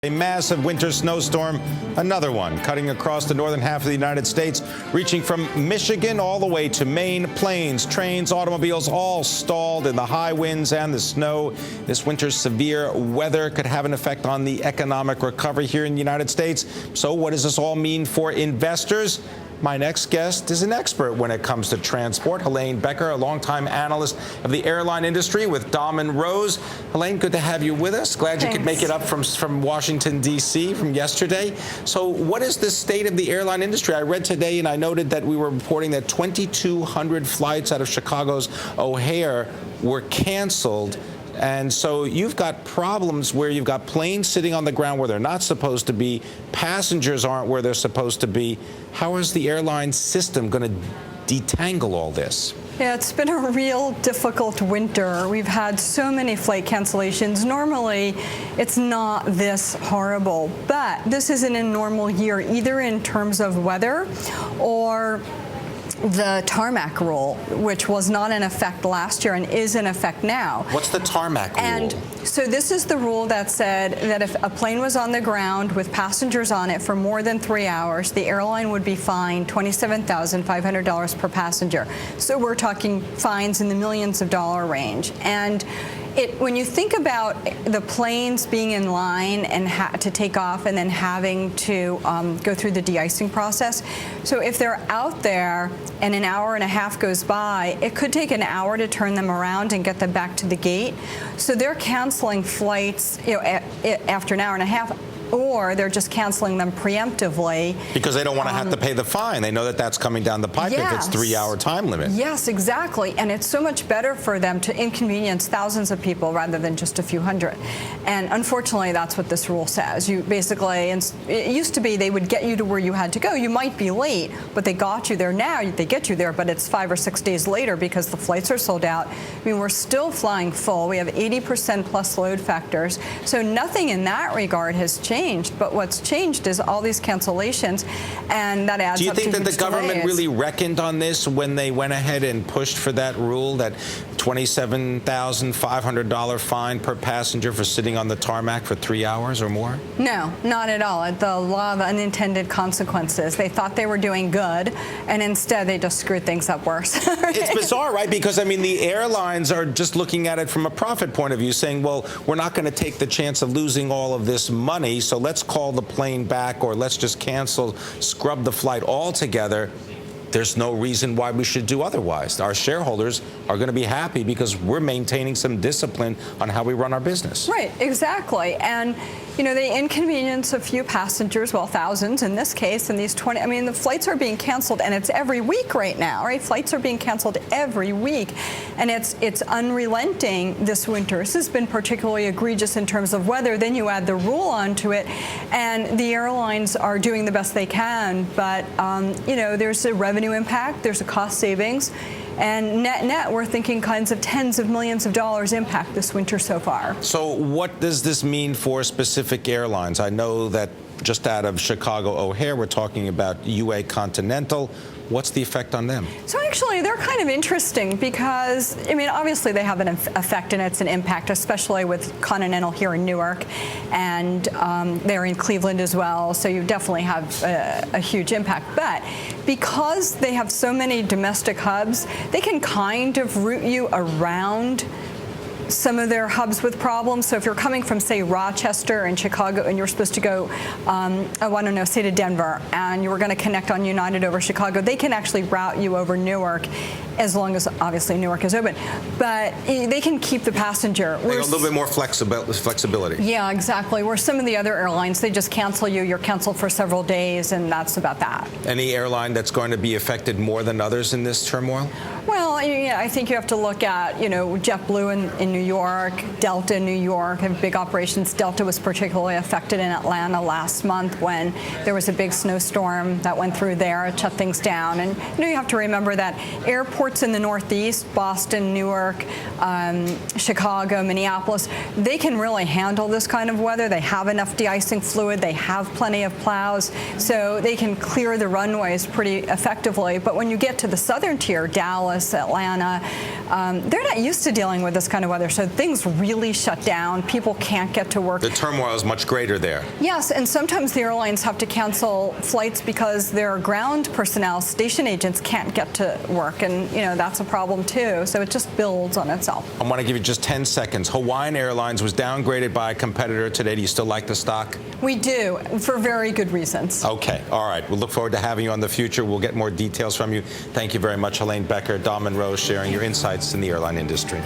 A massive winter snowstorm, another one, cutting across the northern half of the United States, reaching from Michigan all the way to Maine. Planes, trains, automobiles, all stalled in the high winds and the snow. This winter's severe weather could have an effect on the economic recovery here in the United States. So what does this all mean for investors? My next guest is an expert when it comes to transport. Helane Becker, a longtime analyst of the airline industry with Dahlman Rose. Helane, good to have you with us. Glad Thanks. You could make it up from Washington, D.C. from yesterday. So what is the state of the airline industry? I read today and I noted that we were reporting that 2,200 flights out of Chicago's O'Hare were canceled. And so you've got problems where you've got planes sitting on the ground where they're not supposed to be, passengers aren't where they're supposed to be. How is the airline system going to detangle all this? Yeah, it's been a real difficult winter. We've had so many flight cancellations. Normally, it's not this horrible, but this isn't a normal year, either in terms of weather or the Tarmac rule, which was not in effect last year and is in effect now. What's the Tarmac rule? And so this is the rule that said that if a plane was on the ground with passengers on it for more than 3 hours, the airline would be fined $27,500 per passenger. So we're talking fines in the millions of dollar range. And when you think about the planes being in line and to take off and then having to go through the de-icing process, so if they're out there and an hour and a half goes by, it could take an hour to turn them around and get them back to the gate. So they're canceling flights, after an hour and a half, or they're just canceling them preemptively. Because they don't want to have to pay the fine. They know that that's coming down the pipe if it's 3-hour time limit. Yes, exactly. And it's so much better for them to inconvenience thousands of people rather than just a few hundred. And unfortunately, that's what this rule says. You basically, it used to be they would get you to where you had to go. You might be late, but they got you there. Now they get you there, but it's 5 or 6 days later because the flights are sold out. I mean, we're still flying full. We have 80% plus load factors. So nothing in that regard has changed. But what's changed is all these cancellations, and that adds up to huge delays. Do you think that the government really reckoned on this when they went ahead and pushed for that rule, that $27,500 fine per passenger for sitting on the tarmac for 3 hours or more? No, not at all. The law of unintended consequences. They thought they were doing good, and instead they just screwed things up worse. Right? It's bizarre, right? Because, I mean, the airlines are just looking at it from a profit point of view, saying, well, we're not going to take the chance of losing all of this money, so let's call the plane back, or let's just cancel, scrub the flight altogether. There's no reason why we should do otherwise. Our shareholders are going to be happy because we're maintaining some discipline on how we run our business. Right, exactly. And, they inconvenience a few passengers, well, thousands in this case, and these 20, the flights are being canceled, and it's every week right now, right? Flights are being canceled every week, and it's unrelenting this winter. This has been particularly egregious in terms of weather. Then you add the rule onto it, and the airlines are doing the best they can, but, there's a revenue impact, there's a cost savings, and net, we're thinking kinds of tens of millions of dollars impact this winter so far. So what does this mean for specific airlines? I know that just out of Chicago O'Hare, we're talking about UA Continental. What's the effect on them? So actually, they're kind of interesting because, obviously they have an effect and it's an impact, especially with Continental here in Newark, and they're in Cleveland as well, so you definitely have a huge impact. But because they have so many domestic hubs, they can kind of route you around some of their hubs with problems. So if you're coming from, say, Rochester and Chicago, and you're supposed to go, say to Denver, and you were going to connect on United over Chicago, they can actually route you over Newark, as long as, obviously, Newark is open. But they can keep the passenger. They have a little bit more flexibility. Yeah, exactly. Where some of the other airlines, they just cancel you. You're canceled for several days, and that's about that. Any airline that's going to be affected more than others in this turmoil? Well, I think you have to look at, JetBlue in New York, Delta in New York have big operations. Delta was particularly affected in Atlanta last month when there was a big snowstorm that went through there. It shut things down. And you have to remember that airports in the Northeast, Boston, Newark, Chicago, Minneapolis, they can really handle this kind of weather. They have enough de-icing fluid. They have plenty of plows. So they can clear the runways pretty effectively. But when you get to the southern tier, Dallas, Atlanta, Atlanta. They're not used to dealing with this kind of weather, so things really shut down. People can't get to work. The turmoil is much greater there. Yes, and sometimes the airlines have to cancel flights because their ground personnel, station agents, can't get to work, and that's a problem too. So it just builds on itself. I want to give you just 10 seconds. Hawaiian Airlines was downgraded by a competitor today. Do you still like the stock? We do, for very good reasons. Okay, all right. We'll look forward to having you on the future. We'll get more details from you. Thank you very much, Helane Becker, Dahlman Rose, sharing your insights in the airline industry.